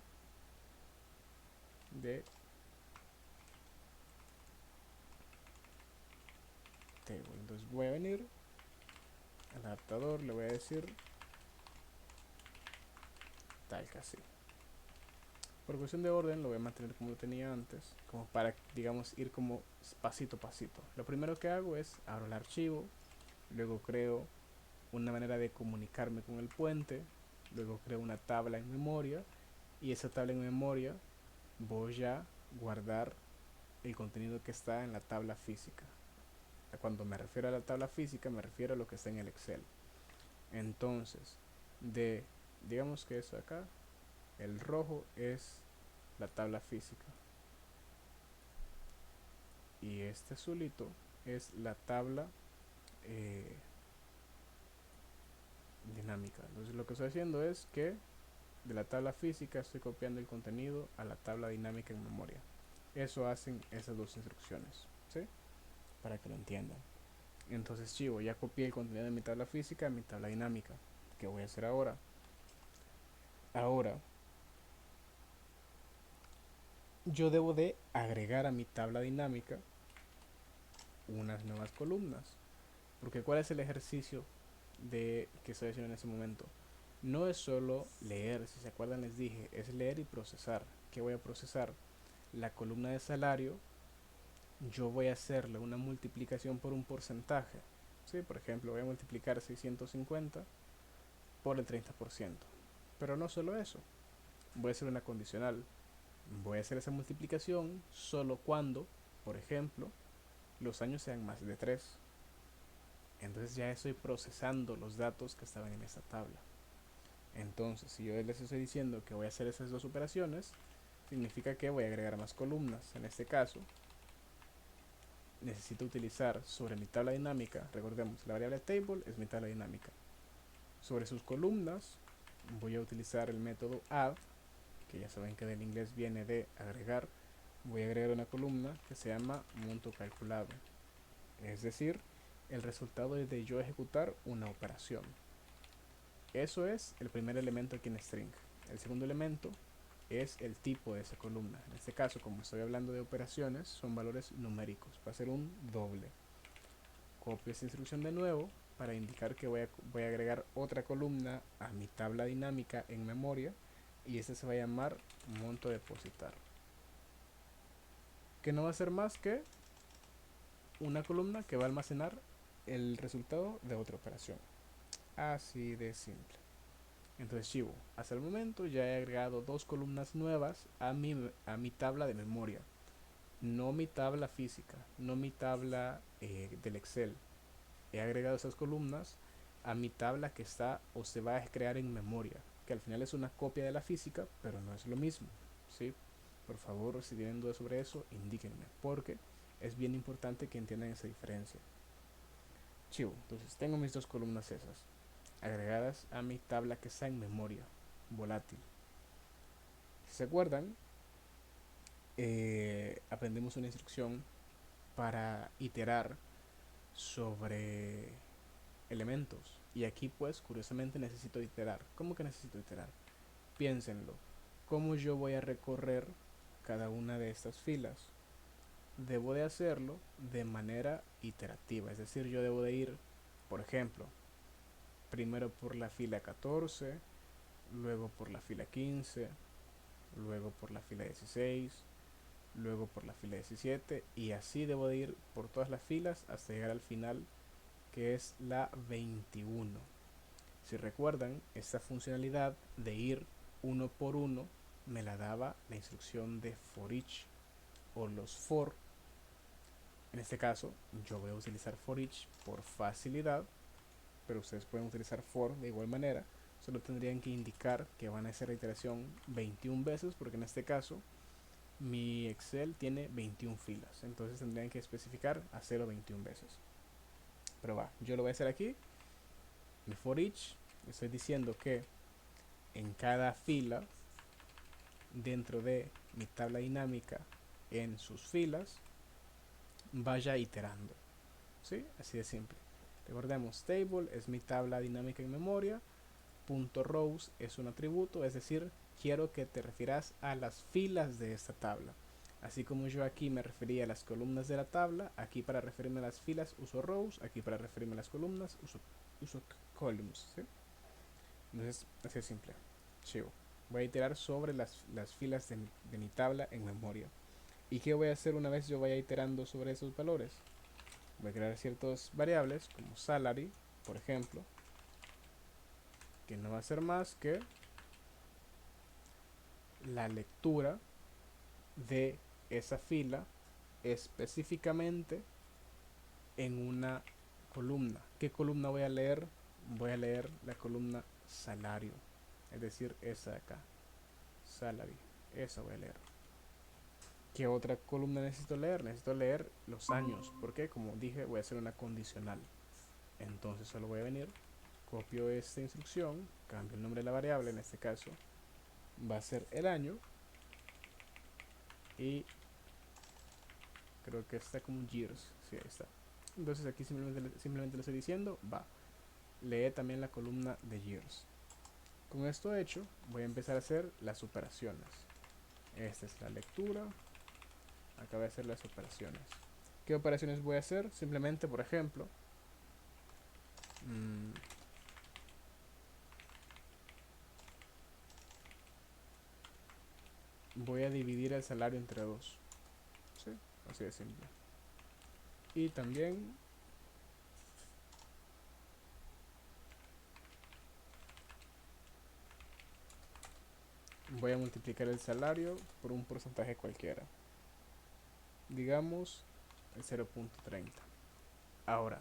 de table. Entonces voy a venir al adaptador, le voy a decir tal que así. Por cuestión de orden lo voy a mantener como lo tenía antes, como para, digamos, ir como pasito a pasito. Lo primero que hago es abro el archivo, luego creo una manera de comunicarme con el puente, luego creo una tabla en memoria, y esa tabla en memoria voy a guardar el contenido que está en la tabla física. Cuando me refiero a la tabla física me refiero a lo que está en el Excel. Entonces, digamos que eso acá, el rojo es la tabla física y este azulito es la tabla eh, dinámica. Entonces lo que estoy haciendo es que de la tabla física estoy copiando el contenido a la tabla dinámica en memoria. Eso hacen esas dos instrucciones, ¿sí? Para que lo entiendan. Entonces chivo, ya copié el contenido de mi tabla física a mi tabla dinámica. ¿Qué voy a hacer ahora? Ahora yo debo de agregar a mi tabla dinámica unas nuevas columnas. Porque ¿cuál es el ejercicio de que estoy haciendo en ese momento? No es solo leer, si se acuerdan les dije, es leer y procesar. ¿Qué voy a procesar? La columna de salario, yo voy a hacerle una multiplicación por un porcentaje. ¿Sí? Por ejemplo, voy a multiplicar 650 por el 30%. Pero no solo eso, voy a hacer una condicional. Voy a hacer esa multiplicación solo cuando, por ejemplo, los años sean más de 3. Entonces ya estoy procesando los datos que estaban en esta tabla. Entonces, si yo les estoy diciendo que voy a hacer esas dos operaciones, significa que voy a agregar más columnas. En este caso, necesito utilizar sobre mi tabla dinámica, recordemos, la variable table es mi tabla dinámica. Sobre sus columnas, voy a utilizar el método add, que ya saben que del inglés viene de agregar. Voy a agregar una columna que se llama monto calculado. Es decir, el resultado de yo ejecutar una operación. Eso es el primer elemento aquí en string. El segundo elemento es el tipo de esa columna. En este caso, como estoy hablando de operaciones, son valores numéricos. Va a ser un doble. Copio esta instrucción de nuevo para indicar que voy a agregar otra columna a mi tabla dinámica en memoria y este se va a llamar monto depositar. Que no va a ser más que una columna que va a almacenar el resultado de otra operación. Así de simple. Entonces Chivo, hasta el momento ya he agregado dos columnas nuevas a mi tabla de memoria. No mi tabla física, no mi tabla del Excel. He agregado esas columnas a mi tabla que está o se va a crear en memoria, que al final es una copia de la física, pero no es lo mismo. ¿Sí? Por favor, si tienen dudas sobre eso, indíquenme, porque es bien importante que entiendan esa diferencia. Chivo, entonces tengo mis dos columnas esas agregadas a mi tabla que está en memoria volátil. Si se acuerdan, aprendimos una instrucción para iterar sobre elementos. Y aquí pues curiosamente necesito iterar. ¿Cómo que necesito iterar? Piénsenlo. ¿Cómo yo voy a recorrer cada una de estas filas? Debo de hacerlo de manera iterativa. Es decir, yo debo de ir, por ejemplo, primero por la fila 14, luego por la fila 15, luego por la fila 16, luego por la fila 17 y así debo de ir por todas las filas hasta llegar al final que es la 21. Si recuerdan, esta funcionalidad de ir uno por uno me la daba la instrucción de for each o los for. En este caso yo voy a utilizar for each por facilidad, pero ustedes pueden utilizar for de igual manera. Solo tendrían que indicar que van a hacer la iteración 21 veces porque en este caso mi Excel tiene 21 filas, entonces tendrían que especificar hacerlo 21 veces. Pero va, yo lo voy a hacer aquí. Mi for each, estoy diciendo que en cada fila dentro de mi tabla dinámica en sus filas vaya iterando. ¿Sí? Así de simple. Recordemos, table es mi tabla dinámica en memoria. Punto rows es un atributo, es decir, quiero que te refieras a las filas de esta tabla. Así como yo aquí me refería a las columnas de la tabla, aquí para referirme a las filas uso rows, aquí para referirme a las columnas uso columns. ¿Sí? Entonces, así es simple. Chivo. Voy a iterar sobre las filas de mi tabla en memoria. ¿Y qué voy a hacer una vez yo vaya iterando sobre esos valores? Voy a crear ciertas variables como salary, por ejemplo, que no va a ser más que la lectura de esa fila específicamente en una columna. ¿Qué columna voy a leer? Voy a leer la columna salario, es decir, esa de acá, salary, esa voy a leer. ¿Qué otra columna necesito leer? Necesito leer los años, porque como dije voy a hacer una condicional. Entonces solo voy a venir, copio esta instrucción, cambio el nombre de la variable, en este caso va a ser el año y creo que está como years, sí, ahí está. Entonces aquí simplemente le estoy diciendo va lee también la columna de years. Con esto hecho, voy a empezar a hacer las operaciones. Esta es la lectura. Acá voy a hacer las operaciones. ¿Qué operaciones voy a hacer? Simplemente, por ejemplo, mmm, voy a dividir el salario entre 2. ¿Sí? Así de simple. Y también voy a multiplicar el salario por un porcentaje cualquiera. Digamos el 0.30. Ahora,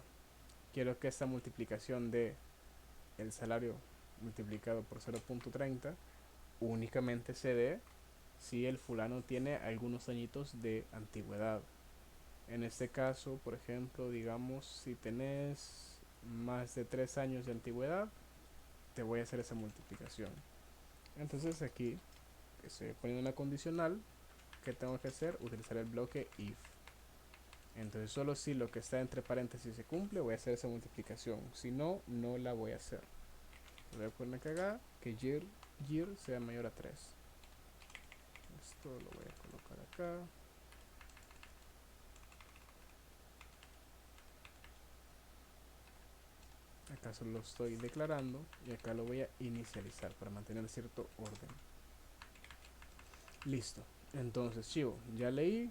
quiero que esta multiplicación de el salario multiplicado por 0.30 únicamente se dé si el fulano tiene algunos añitos de antigüedad. En este caso, por ejemplo, digamos, si tenés más de 3 años de antigüedad, te voy a hacer esa multiplicación. Entonces aquí estoy poniendo una condicional que tengo que hacer, utilizar el bloque if. Entonces solo si lo que está entre paréntesis se cumple, voy a hacer esa multiplicación. Si no, no la voy a hacer. Voy a poner que year sea mayor a 3. Esto lo voy a colocar acá. Acá solo lo estoy declarando y acá lo voy a inicializar para mantener cierto orden. Listo. Entonces, chivo, ya leí,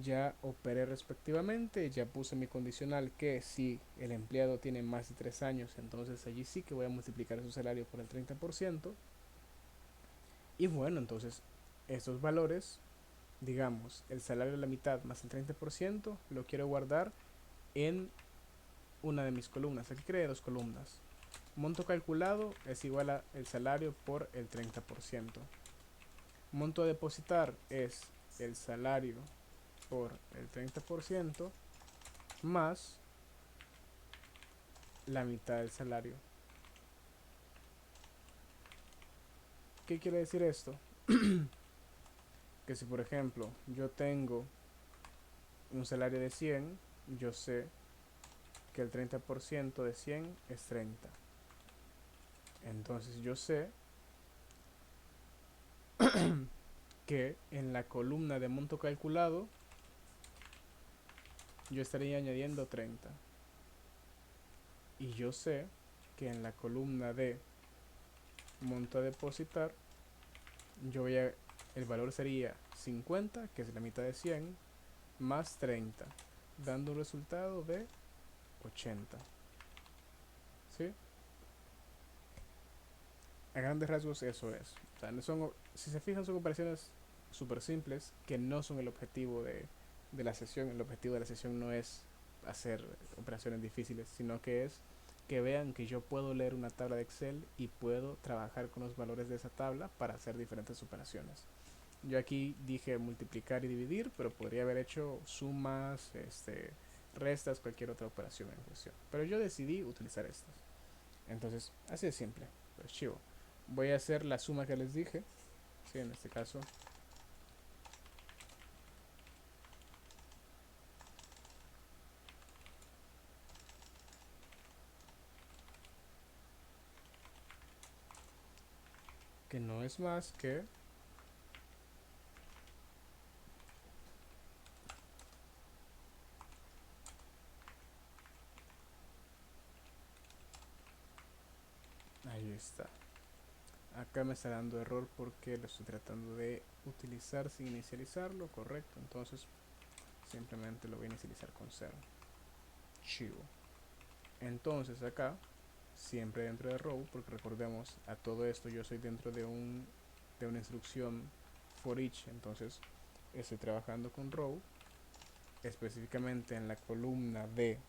ya operé respectivamente, ya puse mi condicional que si el empleado tiene más de 3 años, entonces allí sí que voy a multiplicar su salario por el 30%. Y bueno, entonces estos valores, digamos, el salario de la mitad más el 30%, lo quiero guardar en una de mis columnas. Aquí creé 2 columnas. Monto calculado es igual a el salario por el 30%. Monto a depositar es el salario por el 30% más la mitad del salario. ¿Qué quiere decir esto? Que si por ejemplo yo tengo un salario de 100, yo sé que el 30% de 100 es 30. Entonces yo sé que en la columna de monto calculado yo estaría añadiendo 30. Y yo sé que en la columna de monto a depositar yo voy a, el valor sería 50, que es la mitad de 100, más 30, dando un resultado de 80. ¿Sí? A grandes rasgos eso es. O sea, no son, si se fijan, son operaciones súper simples que no son el objetivo de la sesión. El objetivo de la sesión no es hacer operaciones difíciles, sino que es que vean que yo puedo leer una tabla de Excel y puedo trabajar con los valores de esa tabla para hacer diferentes operaciones. Yo aquí dije multiplicar y dividir, pero podría haber hecho sumas, restas, cualquier otra operación en cuestión. Pero yo decidí utilizar estas. Entonces, así de simple. Pues chivo. Voy a hacer la suma que les dije. Sí, en este caso. Que no es más que... Ahí está. Acá me está dando error porque lo estoy tratando de utilizar sin inicializarlo. Correcto. Entonces, simplemente lo voy a inicializar con 0. Chivo. Entonces acá siempre dentro de row, porque recordemos a todo esto yo soy dentro de una instrucción for each, entonces estoy trabajando con row, específicamente en la columna de,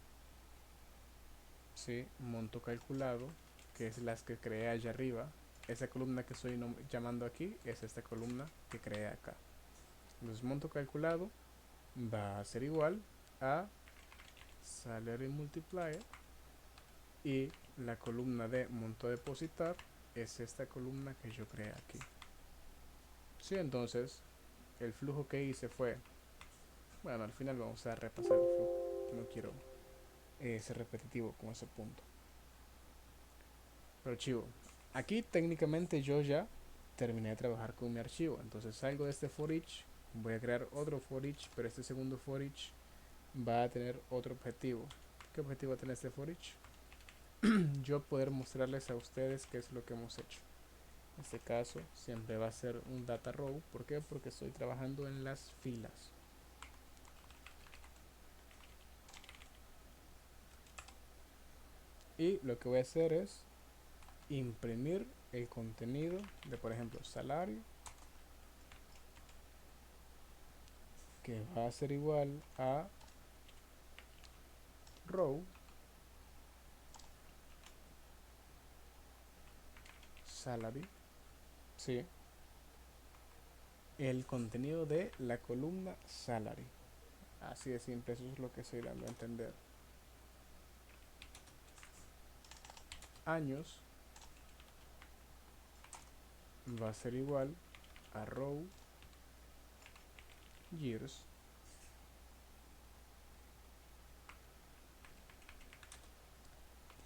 ¿sí?, monto calculado, que es las que creé allá arriba. Esa columna que estoy llamando aquí es esta columna que creé acá. Entonces monto calculado va a ser igual a salary multiplier, y la columna de monto a depositar es esta columna que yo creé aquí. Sí, entonces el flujo que hice fue, bueno, al final vamos a repasar el flujo, no quiero ser repetitivo con ese punto. archivo. Aquí técnicamente yo ya terminé de trabajar con mi archivo. Entonces salgo de este for each, voy a crear otro for each, pero este segundo for each va a tener otro objetivo. ¿Qué objetivo va a tener este for each? Yo poder mostrarles a ustedes qué es lo que hemos hecho. En este caso siempre va a ser un data row. ¿Por qué? Porque estoy trabajando en las filas. Y lo que voy a hacer es imprimir el contenido de, por ejemplo, salario, que va a ser igual a row salary, sí, el contenido de la columna salary. Así de simple, eso es lo que estoy dando a entender. Años va a ser igual a row years.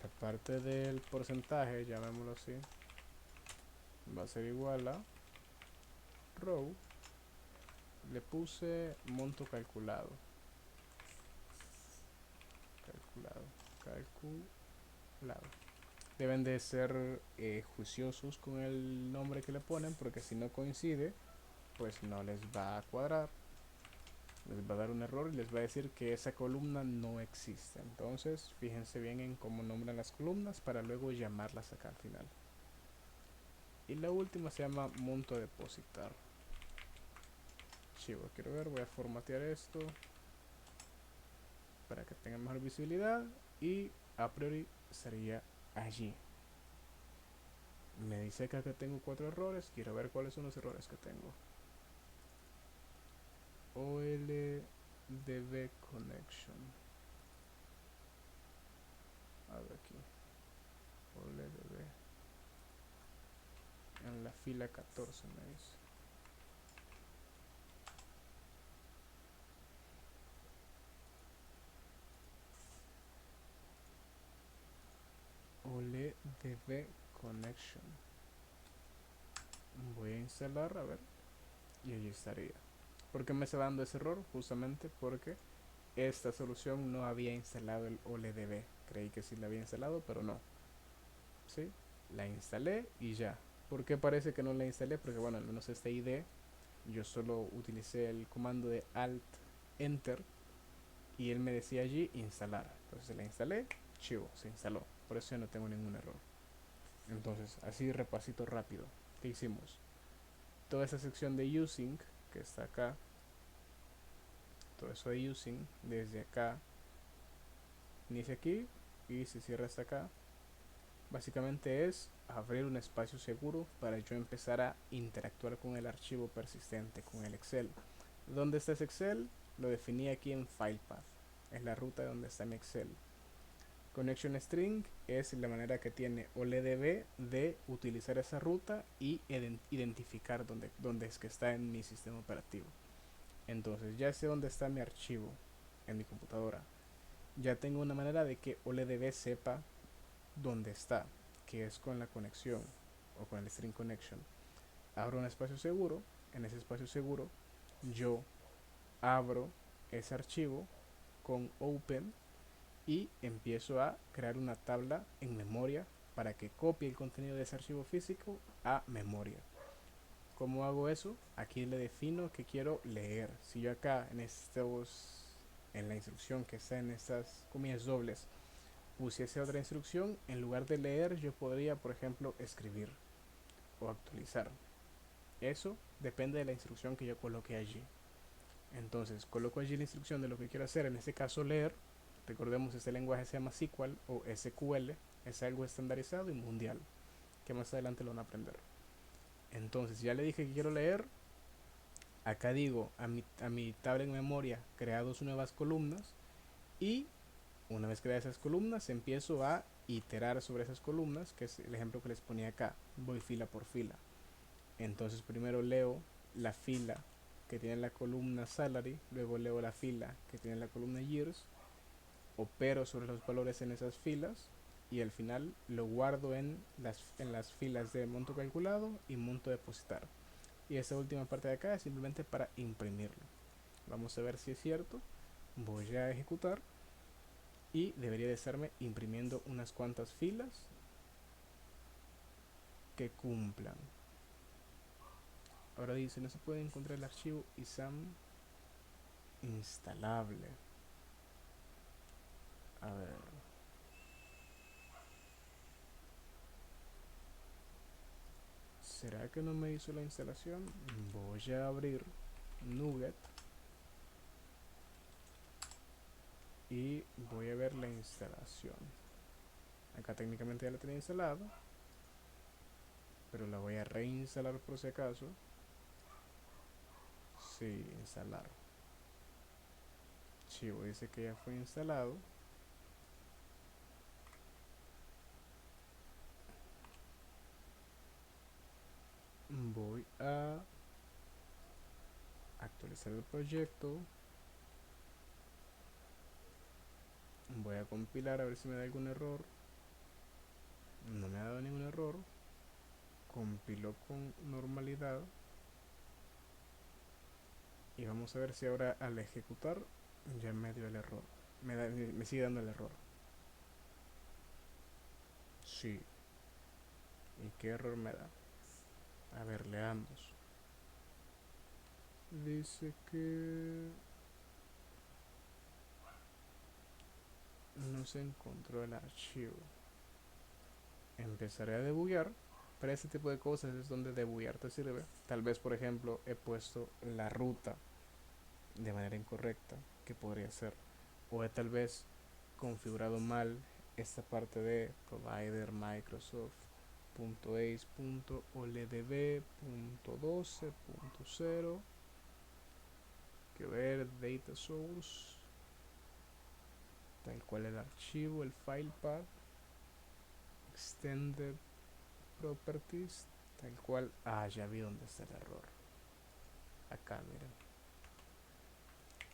La parte del porcentaje, llamémoslo así, va a ser igual a row, le puse monto calculado, calculado, calculado. Deben de ser juiciosos con el nombre que le ponen, porque si no coincide, pues no les va a cuadrar, les va a dar un error y les va a decir que esa columna no existe. Entonces fíjense bien en cómo nombran las columnas para luego llamarlas acá al final. Y la última se llama monto a depositar. Chivo, quiero ver, voy a formatear esto para que tenga mejor visibilidad, y a priori sería allí. Me dice acá que tengo 4 errores, quiero ver cuáles son los errores que tengo. OLDB connection. A ver aquí. OLDB. En la fila 14 me dice. OLDB connection. Voy a instalar, a ver. Y allí estaría. ¿Por qué me está dando ese error? Justamente porque esta solución no había instalado el OLDB. Creí que sí la había instalado, pero no. ¿Sí? La instalé y ya. ¿Por qué parece que no la instalé? Porque bueno, al menos este ID yo solo utilicé el comando de Alt Enter y él me decía allí instalar. Entonces la instalé, chivo, se instaló. Por eso ya no tengo ningún error. Entonces, así repasito rápido. ¿Qué hicimos? Toda esa sección de using que está acá, todo eso de using, desde acá, inicia aquí y se cierra hasta acá. Básicamente es abrir un espacio seguro para yo empezar a interactuar con el archivo persistente, con el Excel. ¿Dónde está ese Excel? Lo definí aquí en FilePath. Es la ruta donde está mi Excel. Connection String es la manera que tiene OLEDB de utilizar esa ruta y identificar dónde es que está en mi sistema operativo. Entonces ya sé dónde está mi archivo en mi computadora. Ya tengo una manera de que OLEDB sepa dónde está, que es con la conexión o con el string connection. Abro un espacio seguro. En ese espacio seguro yo abro ese archivo con open y empiezo a crear una tabla en memoria para que copie el contenido de ese archivo físico a memoria. ¿Cómo hago eso? Aquí le defino que quiero leer. Si yo acá en la instrucción que está en estas comillas dobles pusiese otra instrucción, en lugar de leer yo podría, por ejemplo, escribir o actualizar. Eso depende de la instrucción que yo coloque allí. Entonces coloco allí la instrucción de lo que quiero hacer, en este caso leer. Recordemos, este lenguaje se llama SQL o SQL, es algo estandarizado y mundial, que más adelante lo van a aprender. Entonces ya le dije que quiero leer. Acá digo a mi tabla en memoria, crea dos nuevas columnas, y una vez creadas esas columnas empiezo a iterar sobre esas columnas, que es el ejemplo que les ponía acá. Voy fila por fila. Entonces primero leo la fila que tiene la columna salary, luego leo la fila que tiene la columna years, opero sobre los valores en esas filas, y al final lo guardo en las filas de monto calculado y monto depositar. Y esa última parte de acá es simplemente para imprimirlo. Vamos a ver si es cierto. Voy a ejecutar y debería de estarme imprimiendo unas cuantas filas que cumplan. Ahora dice, no se puede encontrar el archivo ISAM instalable. A ver. ¿Será que no me hizo la instalación? Voy a abrir NuGet y voy a ver la instalación. Acá técnicamente ya la tenía instalada, pero la voy a reinstalar por si acaso. Sí, instalar. Chivo dice que ya fue instalado. Voy a actualizar el proyecto. Voy a compilar a ver si me da algún error. No me ha dado ningún error. Compiló con normalidad. Y vamos a ver si ahora al ejecutar ya me dio el error. Me sigue dando el error. Sí. ¿Y qué error me da? A ver, leamos. Dice que no se encontró el archivo. Empezaré a debuguear. Para este tipo de cosas es donde debuguear te sirve. Tal vez, por ejemplo, he puesto la ruta de manera incorrecta, que podría ser. O he tal vez configurado mal esta parte de provider microsoft.ace.oldb.12.0 que ver data source tal cual el archivo, el file path extended properties tal cual. Ya vi dónde está el error. Acá miren,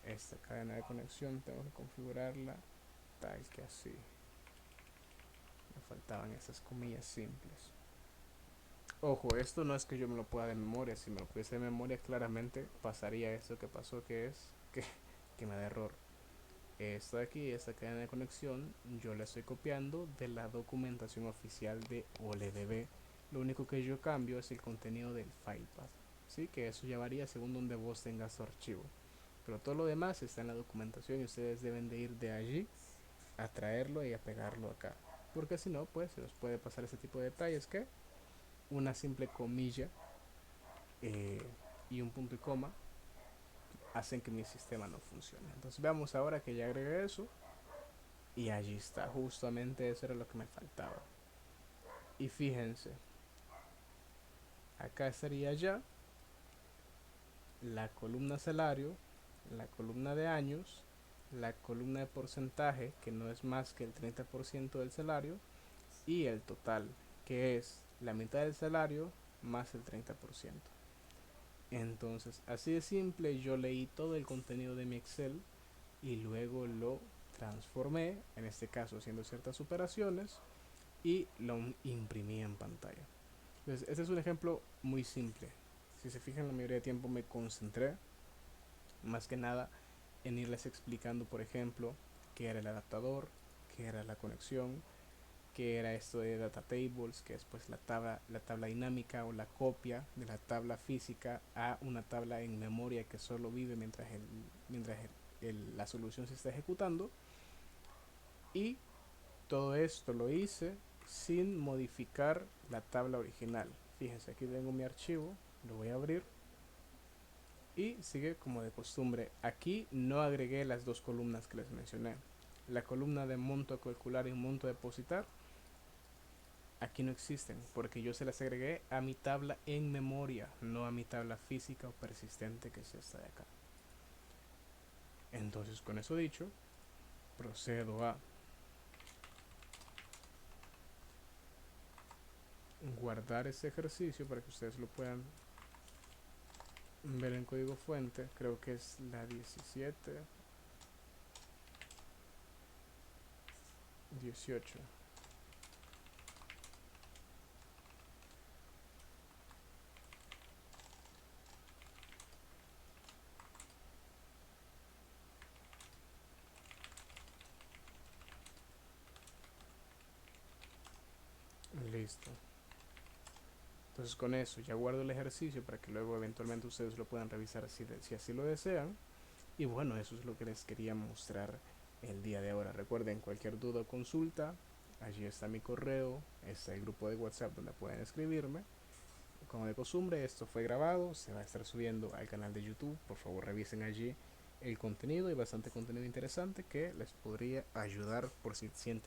esta cadena de conexión tengo que configurarla tal que así. Me faltaban esas comillas simples. Ojo, esto no es que yo me lo pueda de memoria. Si me lo pudiese de memoria, claramente pasaría esto que pasó, que es que me da error. Esto de aquí, esta cadena de conexión, yo la estoy copiando de la documentación oficial de OLEDB. Lo único que yo cambio es el contenido del filepath. ¿Sí? Que eso ya varía según donde vos tengas su archivo. Pero todo lo demás está en la documentación y ustedes deben de ir de allí a traerlo y a pegarlo acá. Porque si no, pues se nos puede pasar ese tipo de detalles que una simple comilla eh, y un punto y coma hacen que mi sistema no funcione. Entonces veamos ahora que ya agregué eso y allí está, justamente eso era lo que me faltaba. Y fíjense, acá estaría ya la columna salario, la columna de años, la columna de porcentaje, que no es más que el 30% del salario, y el total, que es la mitad del salario más el 30%. Entonces, así de simple, yo leí todo el contenido de mi Excel y luego lo transformé, en este caso haciendo ciertas operaciones, y lo imprimí en pantalla. Entonces, este es un ejemplo muy simple. Si se fijan, la mayoría de tiempo me concentré más que nada en irles explicando, por ejemplo, qué era el adaptador, qué era la conexión, qué era esto de data tables, que es pues la tabla dinámica o la copia de la tabla física a una tabla en memoria que solo vive mientras la solución se está ejecutando. Y todo esto lo hice sin modificar la tabla original. Fíjense, aquí tengo mi archivo, lo voy a abrir y sigue como de costumbre. Aquí no agregué las dos columnas que les mencioné. La columna de monto a calcular y monto a depositar aquí no existen porque yo se las agregué a mi tabla en memoria, no a mi tabla física o persistente, que es esta de acá. Entonces, con eso dicho, procedo a guardar este ejercicio para que ustedes lo puedan ver en código fuente. Creo que es la 17, 18. Listo. Entonces con eso ya guardo el ejercicio para que luego eventualmente ustedes lo puedan revisar si así lo desean. Y bueno, eso es lo que les quería mostrar el día de ahora. Recuerden, cualquier duda o consulta, allí está mi correo, está el grupo de WhatsApp donde pueden escribirme. Como de costumbre, esto fue grabado, se va a estar subiendo al canal de YouTube. Por favor, revisen allí el contenido y bastante contenido interesante que les podría ayudar por si sienten